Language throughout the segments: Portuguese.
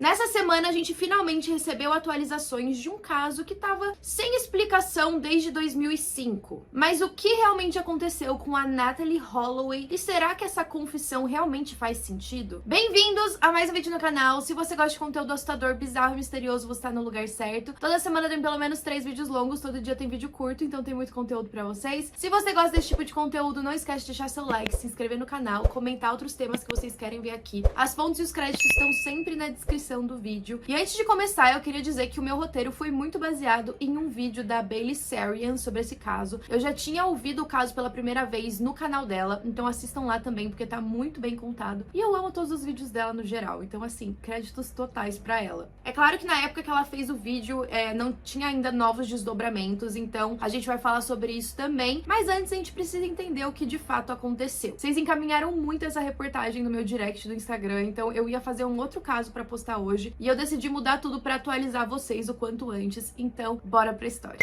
Nessa semana, a gente finalmente recebeu atualizações de um caso que tava sem explicação desde 2005. Mas o que realmente aconteceu com a Natalee Holloway? E será que essa confissão realmente faz sentido? Bem-vindos a mais um vídeo no canal. Se você gosta de conteúdo assustador, bizarro e misterioso, você tá no lugar certo. Toda semana tem pelo menos 3 vídeos longos, todo dia tem vídeo curto, então tem muito conteúdo pra vocês. Se você gosta desse tipo de conteúdo, não esquece de deixar seu like, se inscrever no canal, comentar outros temas que vocês querem ver aqui. As fontes e os créditos estão sempre na descrição do vídeo. E antes de começar, eu queria dizer que o meu roteiro foi muito baseado em um vídeo da Bailey Sarian sobre esse caso. Eu já tinha ouvido o caso pela primeira vez no canal dela, então assistam lá também, porque tá muito bem contado. E eu amo todos os vídeos dela no geral, então assim, créditos totais pra ela. É claro que na época que ela fez o vídeo, não tinha ainda novos desdobramentos, então a gente vai falar sobre isso também. Mas antes a gente precisa entender o que de fato aconteceu. Vocês encaminharam muito essa reportagem no meu direct do Instagram, então eu ia fazer um outro caso pra postar hoje, e eu decidi mudar tudo pra atualizar vocês o quanto antes, então bora pra história.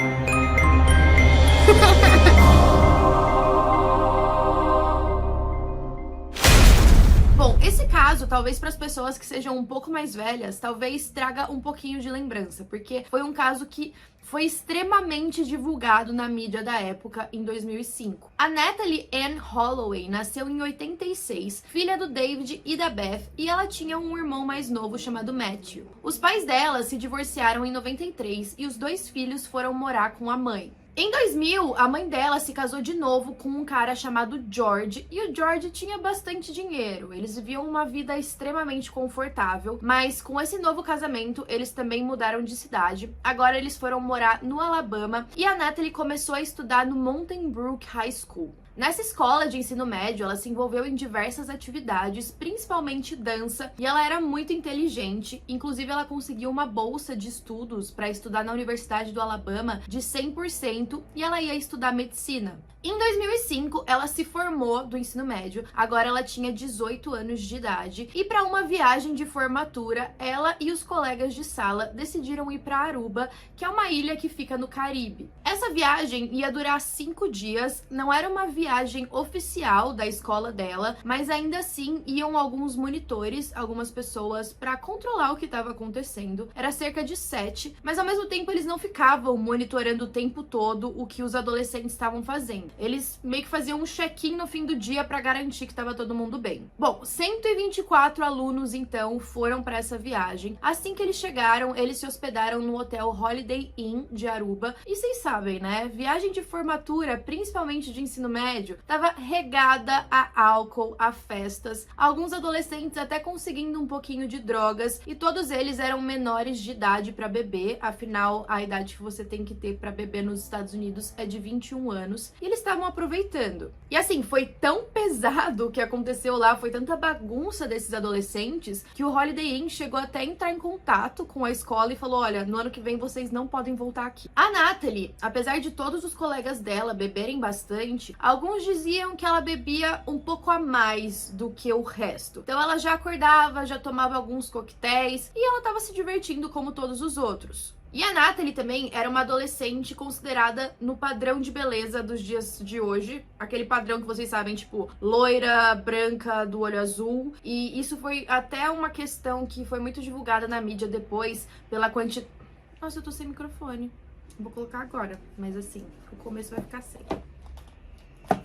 Bom, esse caso, talvez para as pessoas que sejam um pouco mais velhas, talvez traga um pouquinho de lembrança, porque foi um caso que foi extremamente divulgado na mídia da época, em 2005. A Natalee Ann Holloway nasceu em 86, filha do David e da Beth, e ela tinha um irmão mais novo chamado Matthew. Os pais dela se divorciaram em 93 e os dois filhos foram morar com a mãe. Em 2000, a mãe dela se casou de novo com um cara chamado George, e o George tinha bastante dinheiro. Eles viviam uma vida extremamente confortável, mas com esse novo casamento, eles também mudaram de cidade. Agora eles foram morar no Alabama, e a Natalee começou a estudar no Mountain Brook High School. Nessa escola de ensino médio, ela se envolveu em diversas atividades, principalmente dança, e ela era muito inteligente. Inclusive, ela conseguiu uma bolsa de estudos para estudar na Universidade do Alabama de 100%, e ela ia estudar medicina. Em 2005, ela se formou do ensino médio, agora ela tinha 18 anos de idade, e para uma viagem de formatura, ela e os colegas de sala decidiram ir para Aruba, que é uma ilha que fica no Caribe. Essa viagem ia durar 5 dias, não era uma viagem oficial da escola dela, mas ainda assim iam alguns monitores, algumas pessoas para controlar o que estava acontecendo. Era cerca de 7, mas ao mesmo tempo eles não ficavam monitorando o tempo todo o que os adolescentes estavam fazendo. Eles meio que faziam um check-in no fim do dia para garantir que estava todo mundo bem. Bom, 124 alunos então foram para essa viagem. Assim que eles chegaram, eles se hospedaram no hotel Holiday Inn de Aruba. E vocês sabem, né? Viagem de formatura, principalmente de ensino médio, tava regada a álcool, a festas, alguns adolescentes até conseguindo um pouquinho de drogas, e todos eles eram menores de idade para beber. Afinal, a idade que você tem que ter para beber nos Estados Unidos é de 21 anos. E eles estavam aproveitando. E assim, foi tão pesado o que aconteceu lá, foi tanta bagunça desses adolescentes, que o Holiday Inn chegou até a entrar em contato com a escola e falou: olha, no ano que vem vocês não podem voltar aqui. A Natalee, apesar de todos os colegas dela beberem bastante, alguns diziam que ela bebia um pouco a mais do que o resto. Então ela já acordava, já tomava alguns coquetéis, e ela tava se divertindo como todos os outros. E a Natalee também era uma adolescente considerada no padrão de beleza dos dias de hoje. Aquele padrão que vocês sabem, tipo, loira, branca, do olho azul. E isso foi até uma questão que foi muito divulgada na mídia depois, pela quantidade... Nossa, eu tô sem microfone. Vou colocar agora, mas assim, o começo vai ficar sem.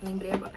Lembrei agora.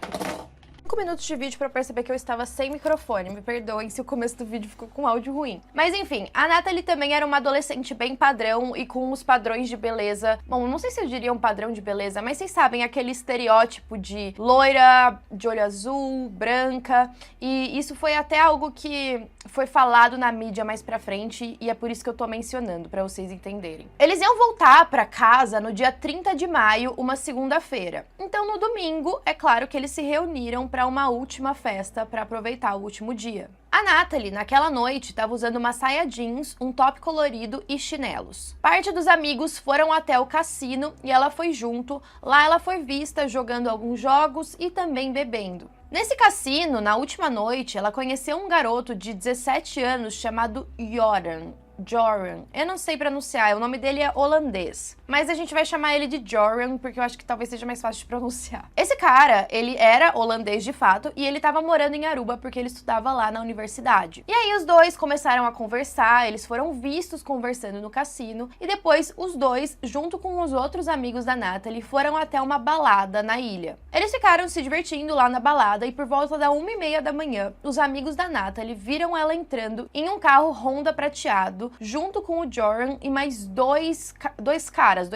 5 minutos de vídeo pra perceber que eu estava sem microfone. Me perdoem se o começo do vídeo ficou com áudio ruim. Mas enfim, a Natalee também era uma adolescente bem padrão e com os padrões de beleza. Bom, não sei se eu diria um padrão de beleza, mas vocês sabem, aquele estereótipo de loira, de olho azul, branca. E isso foi até algo que foi falado na mídia mais pra frente, e é por isso que eu tô mencionando, pra vocês entenderem. Eles iam voltar pra casa no dia 30 de maio, uma segunda-feira. Então no domingo, é claro que eles se reuniram para uma última festa para aproveitar o último dia. A Natalee, naquela noite, estava usando uma saia jeans, um top colorido e chinelos. Parte dos amigos foram até o cassino e ela foi junto. Lá ela foi vista jogando alguns jogos e também bebendo. Nesse cassino, na última noite, ela conheceu um garoto de 17 anos chamado Joran. Joran. Eu não sei pronunciar, o nome dele é holandês, mas a gente vai chamar ele de Joran porque eu acho que talvez seja mais fácil de pronunciar. Esse cara, ele era holandês de fato e ele tava morando em Aruba porque ele estudava lá na universidade. E aí os dois começaram a conversar, eles foram vistos conversando no cassino e depois os dois, junto com os outros amigos da Natalie, foram até uma balada na ilha. Eles ficaram se divertindo lá na balada e por volta da 1h30 da manhã, os amigos da Natalie viram ela entrando em um carro Honda prateado, junto com o Joran e mais dois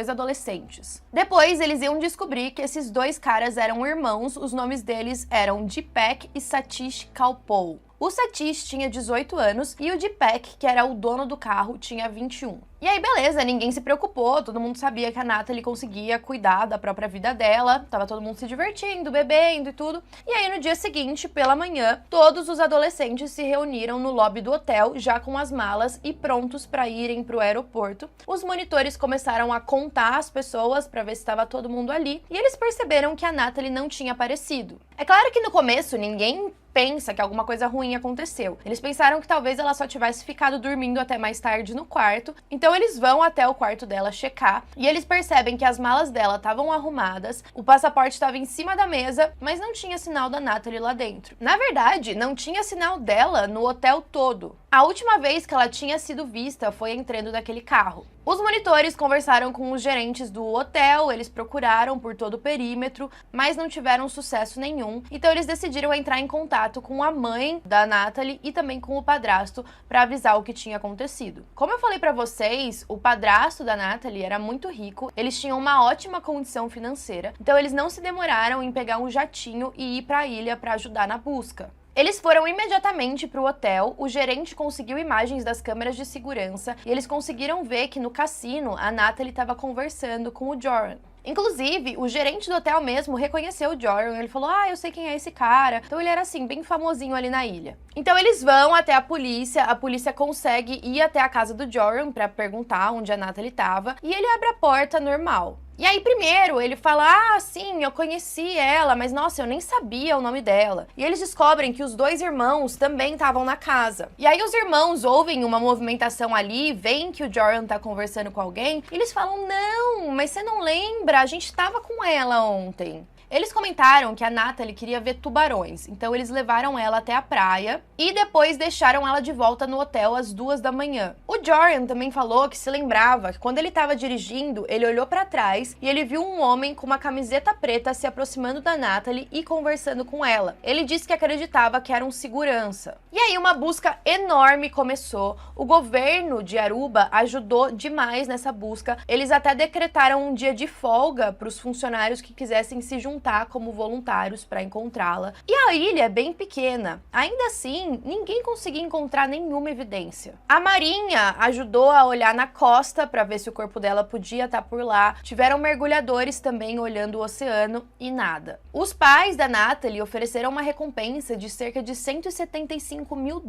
adolescentes. Depois, eles iam descobrir que esses dois caras eram irmãos, os nomes deles eram Deepak e Satish Kalpoe. O Satish tinha 18 anos e o Deepak, que era o dono do carro, tinha 21. E aí, beleza, ninguém se preocupou, todo mundo sabia que a Natalie conseguia cuidar da própria vida dela, tava todo mundo se divertindo, bebendo e tudo. E aí, no dia seguinte, pela manhã, todos os adolescentes se reuniram no lobby do hotel, já com as malas e prontos para irem pro aeroporto. Os monitores começaram a contar as pessoas para ver se estava todo mundo ali, e eles perceberam que a Natalie não tinha aparecido. É claro que no começo ninguém pensa que alguma coisa ruim aconteceu. Eles pensaram que talvez ela só tivesse ficado dormindo até mais tarde no quarto, então eles vão até o quarto dela checar e eles percebem que as malas dela estavam arrumadas, o passaporte estava em cima da mesa, mas não tinha sinal da Natalie lá dentro. Na verdade, não tinha sinal dela no hotel todo. A última vez que ela tinha sido vista foi entrando naquele carro. Os monitores conversaram com os gerentes do hotel, eles procuraram por todo o perímetro, mas não tiveram sucesso nenhum. Então eles decidiram entrar em contato com a mãe da Natalie e também com o padrasto para avisar o que tinha acontecido. Como eu falei para vocês, o padrasto da Natalie era muito rico, eles tinham uma ótima condição financeira, então eles não se demoraram em pegar um jatinho e ir para a ilha para ajudar na busca. Eles foram imediatamente para o hotel, o gerente conseguiu imagens das câmeras de segurança e eles conseguiram ver que no cassino a Natalie estava conversando com o Joran. Inclusive, o gerente do hotel mesmo reconheceu o Joran, ele falou, eu sei quem é esse cara. Então ele era assim, bem famosinho ali na ilha. Então eles vão até a polícia consegue ir até a casa do Joran para perguntar onde a Natalie estava e ele abre a porta normal. E aí, primeiro, ele fala, sim, eu conheci ela, mas nossa, eu nem sabia o nome dela. E eles descobrem que os dois irmãos também estavam na casa. E aí os irmãos ouvem uma movimentação ali, veem que o Joran tá conversando com alguém, e eles falam, não, mas você não lembra, a gente tava com ela ontem. Eles comentaram que a Natalie queria ver tubarões, então eles levaram ela até a praia e depois deixaram ela de volta no hotel às 2 da manhã. O Joran também falou que se lembrava que quando ele estava dirigindo, ele olhou para trás e ele viu um homem com uma camiseta preta se aproximando da Natalie e conversando com ela. Ele disse que acreditava que era um segurança. E aí uma busca enorme começou. O governo de Aruba ajudou demais nessa busca. Eles até decretaram um dia de folga para os funcionários que quisessem se juntar como voluntários para encontrá-la. E a ilha é bem pequena. Ainda assim, ninguém conseguia encontrar nenhuma evidência. A Marinha ajudou a olhar na costa para ver se o corpo dela podia estar por lá. Tiveram mergulhadores também olhando o oceano e nada. Os pais da Natalie ofereceram uma recompensa de cerca de $175 mil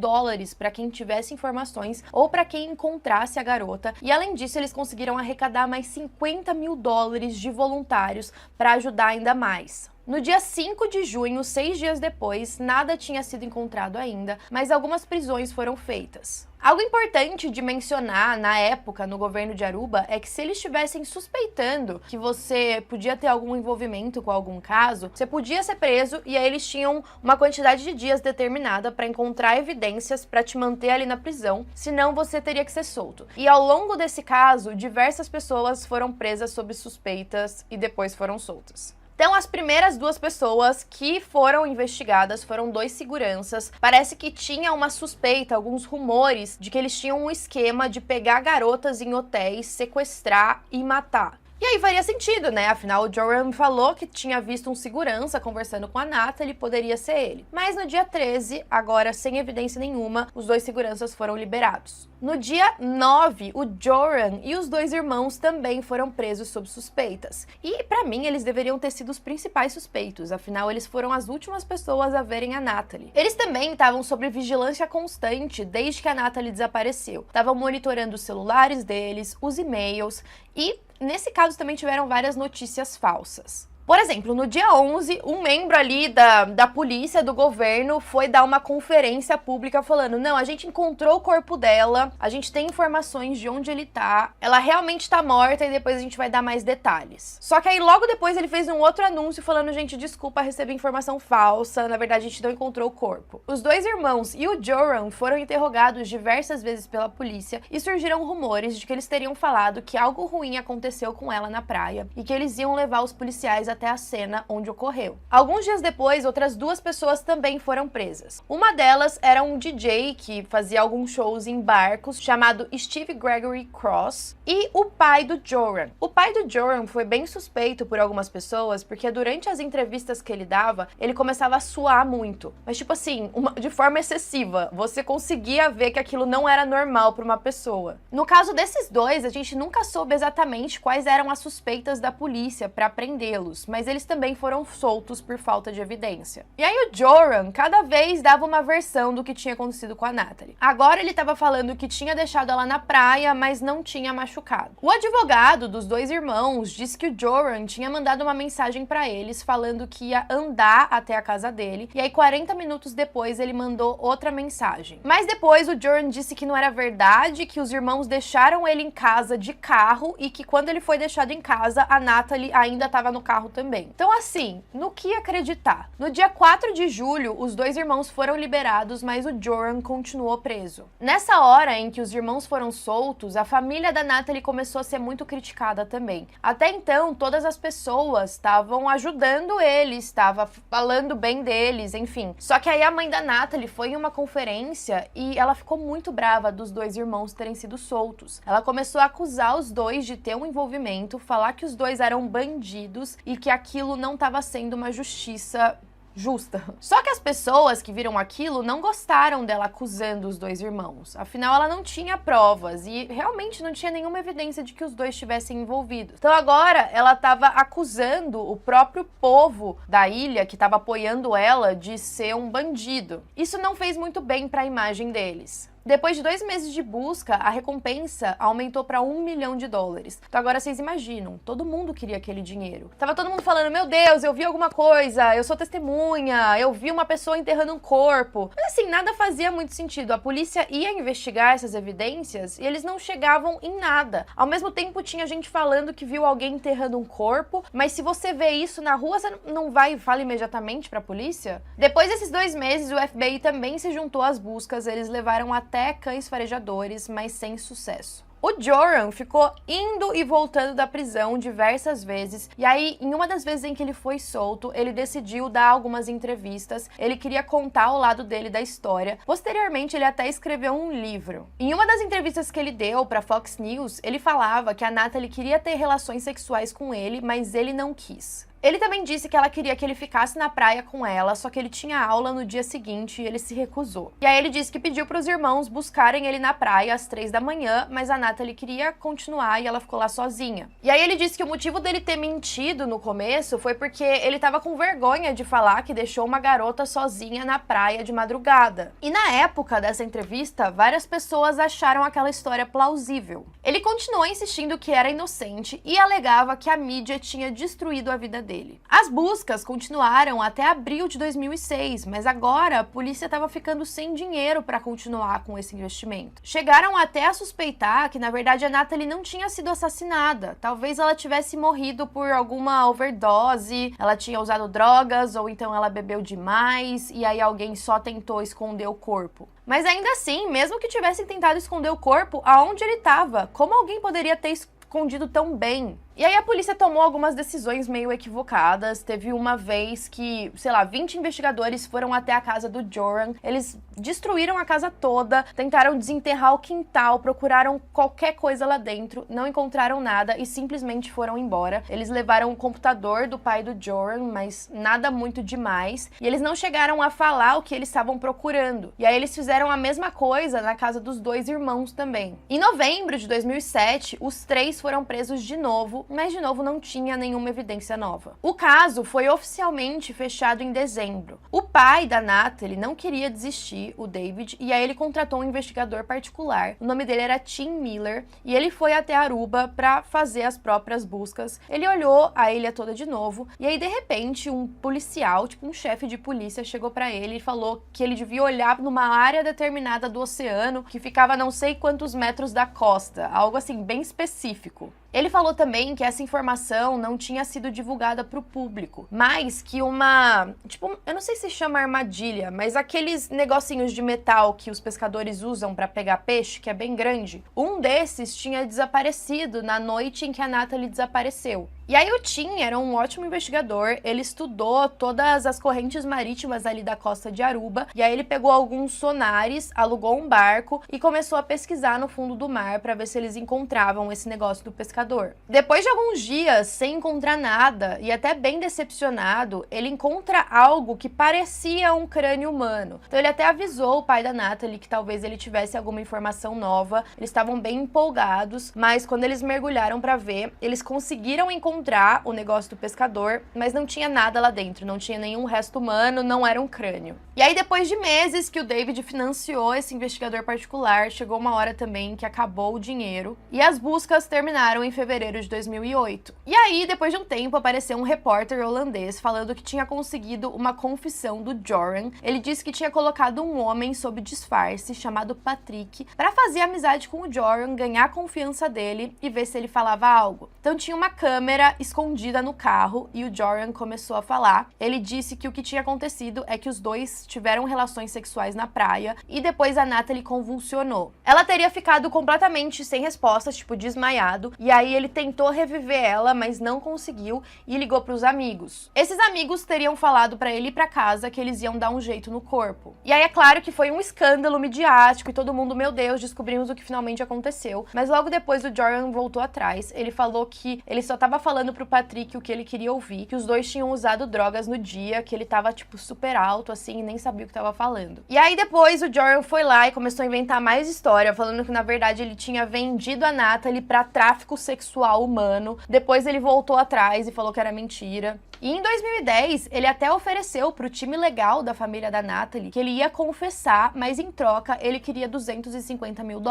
para quem tivesse informações ou para quem encontrasse a garota. E além disso, eles conseguiram arrecadar mais $50 mil de voluntários para ajudar ainda mais. No dia 5 de junho, 6 dias depois, nada tinha sido encontrado ainda, mas algumas prisões foram feitas. Algo importante de mencionar na época no governo de Aruba é que se eles estivessem suspeitando que você podia ter algum envolvimento com algum caso, você podia ser preso e aí eles tinham uma quantidade de dias determinada para encontrar evidências para te manter ali na prisão, senão você teria que ser solto. E ao longo desse caso, diversas pessoas foram presas sob suspeitas e depois foram soltas. Então, as primeiras duas pessoas que foram investigadas foram dois seguranças. Parece que tinha uma suspeita, alguns rumores de que eles tinham um esquema de pegar garotas em hotéis, sequestrar e matar. E aí faria sentido, né? Afinal, o Joran falou que tinha visto um segurança conversando com a Natalie, poderia ser ele. Mas no dia 13, agora sem evidência nenhuma, os dois seguranças foram liberados. No dia 9, o Joran e os dois irmãos também foram presos sob suspeitas. E, pra mim, eles deveriam ter sido os principais suspeitos, afinal, eles foram as últimas pessoas a verem a Natalie. Eles também estavam sob vigilância constante desde que a Natalie desapareceu. Estavam monitorando os celulares deles, os e-mails e, nesse caso, também tiveram várias notícias falsas. Por exemplo, no dia 11, um membro ali da polícia, do governo, foi dar uma conferência pública falando: não, a gente encontrou o corpo dela, a gente tem informações de onde ele tá, ela realmente tá morta e depois a gente vai dar mais detalhes. Só que aí logo depois ele fez um outro anúncio falando: gente, desculpa, recebi informação falsa, na verdade a gente não encontrou o corpo. Os dois irmãos e o Joran foram interrogados diversas vezes pela polícia e surgiram rumores de que eles teriam falado que algo ruim aconteceu com ela na praia e que eles iam levar os policiais até a cena onde ocorreu. Alguns dias depois, outras duas pessoas também foram presas. Uma delas era um DJ que fazia alguns shows em barcos, chamado Steve Gregory Cross, e o pai do Joran. O pai do Joran foi bem suspeito por algumas pessoas, porque durante as entrevistas que ele dava, ele começava a suar muito. Mas tipo assim, de forma excessiva. Você conseguia ver que aquilo não era normal para uma pessoa. No caso desses dois, a gente nunca soube exatamente quais eram as suspeitas da polícia para prendê-los, mas eles também foram soltos por falta de evidência. E aí o Joran cada vez dava uma versão do que tinha acontecido com a Natalie. Agora ele estava falando que tinha deixado ela na praia, mas não tinha machucado. O advogado dos dois irmãos disse que o Joran tinha mandado uma mensagem para eles falando que ia andar até a casa dele, e aí 40 minutos depois ele mandou outra mensagem. Mas depois o Joran disse que não era verdade, que os irmãos deixaram ele em casa de carro e que quando ele foi deixado em casa, a Natalie ainda estava no carro também. Então assim, no que acreditar? No dia 4 de julho, os dois irmãos foram liberados, mas o Joran continuou preso. Nessa hora em que os irmãos foram soltos, a família da Natalie começou a ser muito criticada também. Até então, todas as pessoas estavam ajudando eles, estavam falando bem deles, enfim. Só que aí a mãe da Natalie foi em uma conferência e ela ficou muito brava dos dois irmãos terem sido soltos. Ela começou a acusar os dois de ter um envolvimento, falar que os dois eram bandidos e que aquilo não estava sendo uma justiça justa. Só que as pessoas que viram aquilo não gostaram dela acusando os dois irmãos. Afinal, ela não tinha provas e realmente não tinha nenhuma evidência de que os dois estivessem envolvidos. Então agora ela estava acusando o próprio povo da ilha que estava apoiando ela de ser um bandido. Isso não fez muito bem para a imagem deles. Depois de 2 meses de busca, a recompensa aumentou para $1 milhão. Então agora vocês imaginam, todo mundo queria aquele dinheiro. Tava todo mundo falando: meu Deus, eu vi alguma coisa, eu sou testemunha, eu vi uma pessoa enterrando um corpo. Mas assim, nada fazia muito sentido. A polícia ia investigar essas evidências e eles não chegavam em nada. Ao mesmo tempo, tinha gente falando que viu alguém enterrando um corpo, mas se você vê isso na rua, você não vai e fala imediatamente pra polícia? Depois desses 2 meses, o FBI também se juntou às buscas, eles levaram até cães farejadores, mas sem sucesso. O Joran ficou indo e voltando da prisão diversas vezes, e aí, em uma das vezes em que ele foi solto, ele decidiu dar algumas entrevistas, ele queria contar o lado dele da história. Posteriormente, ele até escreveu um livro. Em uma das entrevistas que ele deu para Fox News, ele falava que a Natalie queria ter relações sexuais com ele, mas ele não quis. Ele também disse que ela queria que ele ficasse na praia com ela, só que ele tinha aula no dia seguinte e ele se recusou. E aí ele disse que pediu para os irmãos buscarem ele na praia às 3 da manhã, mas a Natalie queria continuar e ela ficou lá sozinha. E aí ele disse que o motivo dele ter mentido no começo foi porque ele estava com vergonha de falar que deixou uma garota sozinha na praia de madrugada. E na época dessa entrevista, várias pessoas acharam aquela história plausível. Ele continuou insistindo que era inocente e alegava que a mídia tinha destruído a vida dele. As buscas continuaram até abril de 2006, mas agora a polícia estava ficando sem dinheiro para continuar com esse investimento. Chegaram até a suspeitar que, na verdade, a Natalie não tinha sido assassinada. Talvez ela tivesse morrido por alguma overdose, ela tinha usado drogas, ou então ela bebeu demais, e aí alguém só tentou esconder o corpo. Mas ainda assim, mesmo que tivessem tentado esconder o corpo, aonde ele estava? Como alguém poderia ter escondido tão bem? E aí a polícia tomou algumas decisões meio equivocadas. Teve uma vez que, sei lá, 20 investigadores foram até a casa do Joran. Eles destruíram a casa toda, tentaram desenterrar o quintal, procuraram qualquer coisa lá dentro, não encontraram nada e simplesmente foram embora. Eles levaram o computador do pai do Joran, mas nada muito demais. E eles não chegaram a falar o que eles estavam procurando. E aí eles fizeram a mesma coisa na casa dos dois irmãos também. Em novembro de 2007, os 3 foram presos de novo tempo, mas de novo não tinha nenhuma evidência nova. O caso foi oficialmente fechado em dezembro. O pai da Natalie não queria desistir, o David, e aí ele contratou um investigador particular. O nome dele era Tim Miller, e ele foi até Aruba para fazer as próprias buscas. Ele olhou a ilha toda de novo, e aí de repente um policial, tipo um chefe de polícia, chegou para ele e falou que ele devia olhar numa área determinada do oceano que ficava a não sei quantos metros da costa, algo assim bem específico. Ele falou também que essa informação não tinha sido divulgada para o público, mas que eu não sei se chama armadilha, mas aqueles negocinhos de metal que os pescadores usam para pegar peixe, que é bem grande, um desses tinha desaparecido na noite em que a Natalie desapareceu. E aí o Tim era um ótimo investigador, ele estudou todas as correntes marítimas ali da costa de Aruba, e aí ele pegou alguns sonares, alugou um barco e começou a pesquisar no fundo do mar para ver se eles encontravam esse negócio do pescador. Depois de alguns dias sem encontrar nada e até bem decepcionado, ele encontra algo que parecia um crânio humano. Então ele até avisou o pai da Natalie que talvez ele tivesse alguma informação nova. Eles estavam bem empolgados, mas quando eles mergulharam para ver, eles conseguiram encontrar o negócio do pescador, mas não tinha nada lá dentro, não tinha nenhum resto humano, não era um crânio. E aí depois de meses que o David financiou esse investigador particular, chegou uma hora também que acabou o dinheiro e as buscas terminaram em fevereiro de 2008. E aí, depois de um tempo, apareceu um repórter holandês falando que tinha conseguido uma confissão do Joran. Ele disse que tinha colocado um homem sob disfarce, chamado Patrick, para fazer amizade com o Joran, ganhar a confiança dele e ver se ele falava algo. Então tinha uma câmera escondida no carro e o Joran começou a falar. Ele disse que o que tinha acontecido é que os dois tiveram relações sexuais na praia e depois a Natalie convulsionou. Ela teria ficado completamente sem respostas, tipo desmaiado, e aí ele tentou reviver ela, mas não conseguiu e ligou para os amigos. Esses amigos teriam falado para ele ir para casa que eles iam dar um jeito no corpo. E aí é claro que foi um escândalo midiático e todo mundo, meu Deus, descobrimos o que finalmente aconteceu. Mas logo depois o Joran voltou atrás. Ele falou que ele só tava falando pro Patrick o que ele queria ouvir, que os dois tinham usado drogas no dia, que ele tava tipo super alto assim e nem sabia o que tava falando. E aí depois o Joran foi lá e começou a inventar mais história, falando que na verdade ele tinha vendido a Natalie pra tráfico sexual humano. Depois ele voltou atrás e falou que era mentira. E em 2010, ele até ofereceu pro time legal da família da Natalie que ele ia confessar, mas em troca ele queria $250 mil.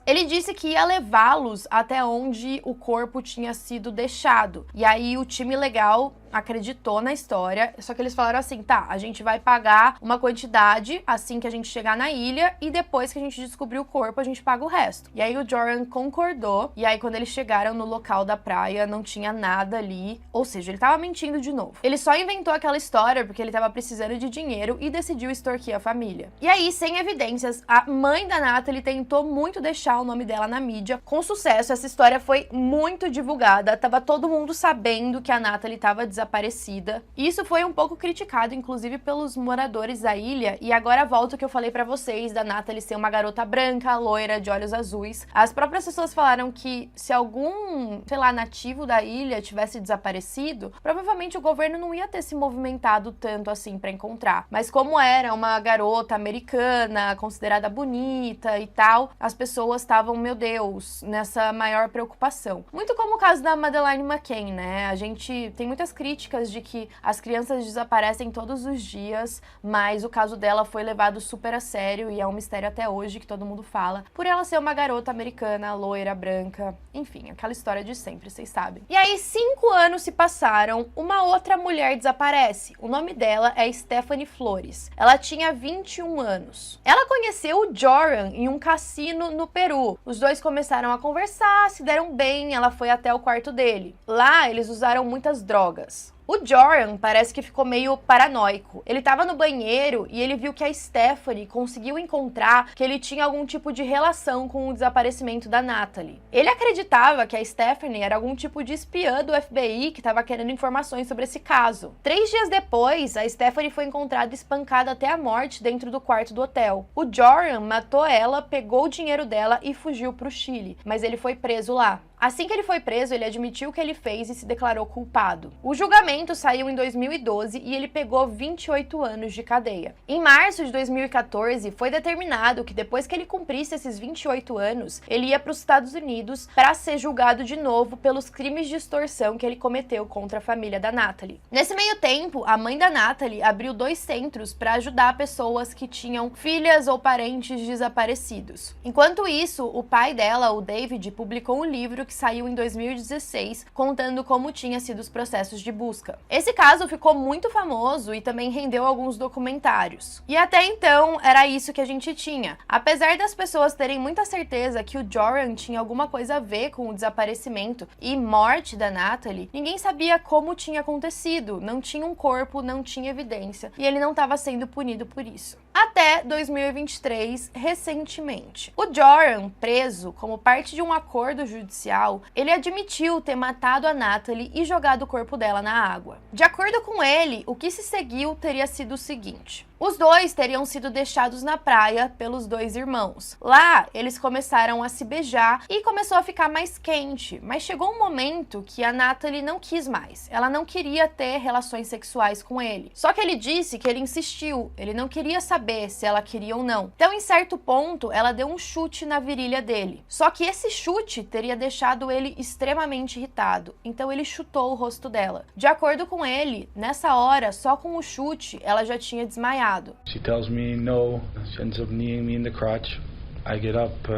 Ele disse que ia levá-los até onde o corpo tinha sido deixado. E aí o time legal acreditou na história, só que eles falaram assim, tá, a gente vai pagar uma quantidade assim que a gente chegar na ilha e depois que a gente descobrir o corpo, a gente paga o resto. E aí o Joran concordou, e aí quando eles chegaram no local da praia, não tinha nada ali, ou seja, ele tava mentindo de novo. Ele só inventou aquela história porque ele tava precisando de dinheiro e decidiu extorquir a família. E aí, sem evidências, a mãe da Natalie tentou muito deixar o nome dela na mídia. Com sucesso, essa história foi muito divulgada, tava todo mundo sabendo que a Natalie tava desaparecida. Isso foi um pouco criticado, inclusive pelos moradores da ilha, e agora volta o que eu falei pra vocês da Natalie ser uma garota branca, loira, de olhos azuis. As próprias pessoas falaram que se algum, sei lá, nativo da ilha tivesse desaparecido, provavelmente o governo não ia ter se movimentado tanto assim pra encontrar. Mas como era uma garota americana, considerada bonita e tal, as pessoas estavam, meu Deus, nessa maior preocupação. Muito como o caso da Madeleine McCann, né? A gente tem muitas críticas de que as crianças desaparecem todos os dias, mas o caso dela foi levado super a sério e é um mistério até hoje que todo mundo fala, por ela ser uma garota americana, loira, branca, enfim, aquela história de sempre, vocês sabem. E aí, 5 anos se passaram, uma outra mulher desaparece. O nome dela é Stephanie Flores. Ela tinha 21 anos. Ela conheceu o Joran em um cassino no Peru. Os dois começaram a conversar, se deram bem, ela foi até o quarto dele. Lá, eles usaram muitas drogas. O Joran parece que ficou meio paranoico. Ele tava no banheiro e ele viu que a Stephanie conseguiu encontrar que ele tinha algum tipo de relação com o desaparecimento da Natalie. Ele acreditava que a Stephanie era algum tipo de espiã do FBI que estava querendo informações sobre esse caso. 3 dias depois, a Stephanie foi encontrada espancada até a morte dentro do quarto do hotel. O Joran matou ela, pegou o dinheiro dela e fugiu pro Chile, mas ele foi preso lá. Assim que ele foi preso, ele admitiu o que ele fez e se declarou culpado. O julgamento julgamento saiu em 2012 e ele pegou 28 anos de cadeia. Em março de 2014, foi determinado que depois que ele cumprisse esses 28 anos, ele ia para os Estados Unidos para ser julgado de novo pelos crimes de extorsão que ele cometeu contra a família da Natalie. Nesse meio tempo, a mãe da Natalie abriu 2 centros para ajudar pessoas que tinham filhas ou parentes desaparecidos. Enquanto isso, o pai dela, o David, publicou um livro que saiu em 2016, contando como tinha sido os processos de busca. Esse caso ficou muito famoso e também rendeu alguns documentários. E até então, era isso que a gente tinha. Apesar das pessoas terem muita certeza que o Joran tinha alguma coisa a ver com o desaparecimento e morte da Natalie, ninguém sabia como tinha acontecido, não tinha um corpo, não tinha evidência, e ele não estava sendo punido por isso. Até 2023, recentemente. O Joran, preso como parte de um acordo judicial, ele admitiu ter matado a Natalie e jogado o corpo dela na água. De acordo com ele, o que se seguiu teria sido o seguinte: os dois teriam sido deixados na praia pelos 2 irmãos. Lá, eles começaram a se beijar e começou a ficar mais quente, mas chegou um momento que a Natalie não quis mais. Ela não queria ter relações sexuais com ele. Só que ele disse que ele insistiu, ele não queria saber se ela queria ou não. Então, em certo ponto, ela deu um chute na virilha dele. Só que esse chute teria deixado ele extremamente irritado, então ele chutou o rosto dela. De acordo com ele, nessa hora, só com o chute, ela já tinha desmaiado. She tells me no. She ends up kneeing me in the crotch. I get up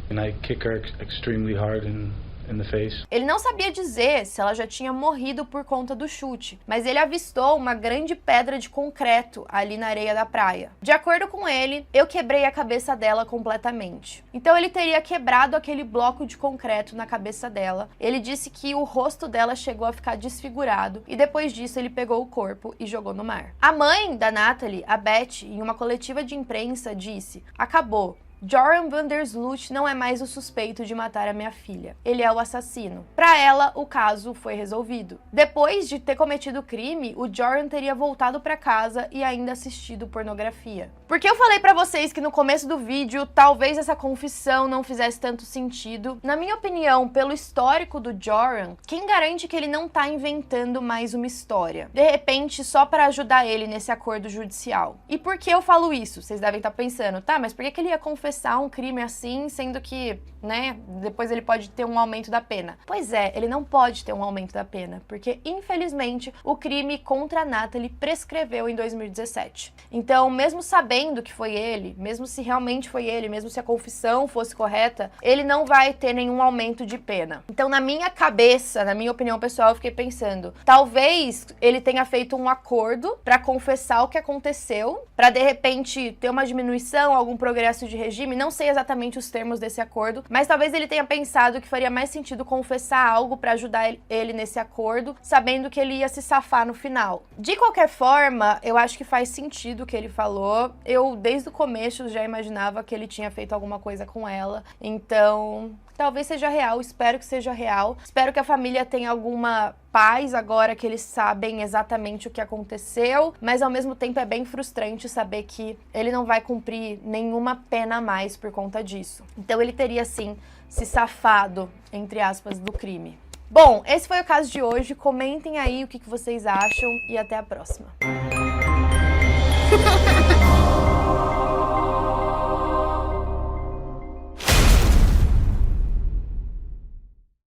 and I kick her extremely hard in the face. Ele não sabia dizer se ela já tinha morrido por conta do chute, mas ele avistou uma grande pedra de concreto ali na areia da praia. De acordo com ele, eu quebrei a cabeça dela completamente. Então ele teria quebrado aquele bloco de concreto na cabeça dela. Ele disse que o rosto dela chegou a ficar desfigurado e depois disso ele pegou o corpo e jogou no mar. A mãe da Natalie, a Beth, em uma coletiva de imprensa disse: "Acabou. Joran van der Sloot não é mais o suspeito de matar a minha filha. Ele é o assassino." Para ela, o caso foi resolvido. Depois de ter cometido o crime, o Joran teria voltado para casa e ainda assistido pornografia. Porque eu falei para vocês que no começo do vídeo, talvez essa confissão não fizesse tanto sentido. Na minha opinião, pelo histórico do Joran, quem garante que ele não tá inventando mais uma história? De repente, só para ajudar ele nesse acordo judicial. E por que eu falo isso? Vocês devem estar pensando, tá, mas por que ele ia confessar um crime assim, sendo que, né, depois ele pode ter um aumento da pena? Pois é, ele não pode ter um aumento da pena, porque, infelizmente, o crime contra a Natalie prescreveu em 2017. Então, mesmo sabendo que foi ele, mesmo se realmente foi ele, mesmo se a confissão fosse correta, ele não vai ter nenhum aumento de pena. Então, na minha cabeça, na minha opinião pessoal, eu fiquei pensando, talvez ele tenha feito um acordo para confessar o que aconteceu, para de repente ter uma diminuição, algum progresso de regime. Não sei exatamente os termos desse acordo, mas talvez ele tenha pensado que faria mais sentido confessar algo para ajudar ele nesse acordo, sabendo que ele ia se safar no final. De qualquer forma, eu acho que faz sentido o que ele falou. Eu, desde o começo, já imaginava que ele tinha feito alguma coisa com ela, então talvez seja real, espero que seja real. Espero que a família tenha alguma paz agora que eles sabem exatamente o que aconteceu, mas ao mesmo tempo é bem frustrante saber que ele não vai cumprir nenhuma pena a mais por conta disso. Então ele teria sim se safado, entre aspas, do crime. Bom, esse foi o caso de hoje. Comentem aí o que vocês acham e até a próxima.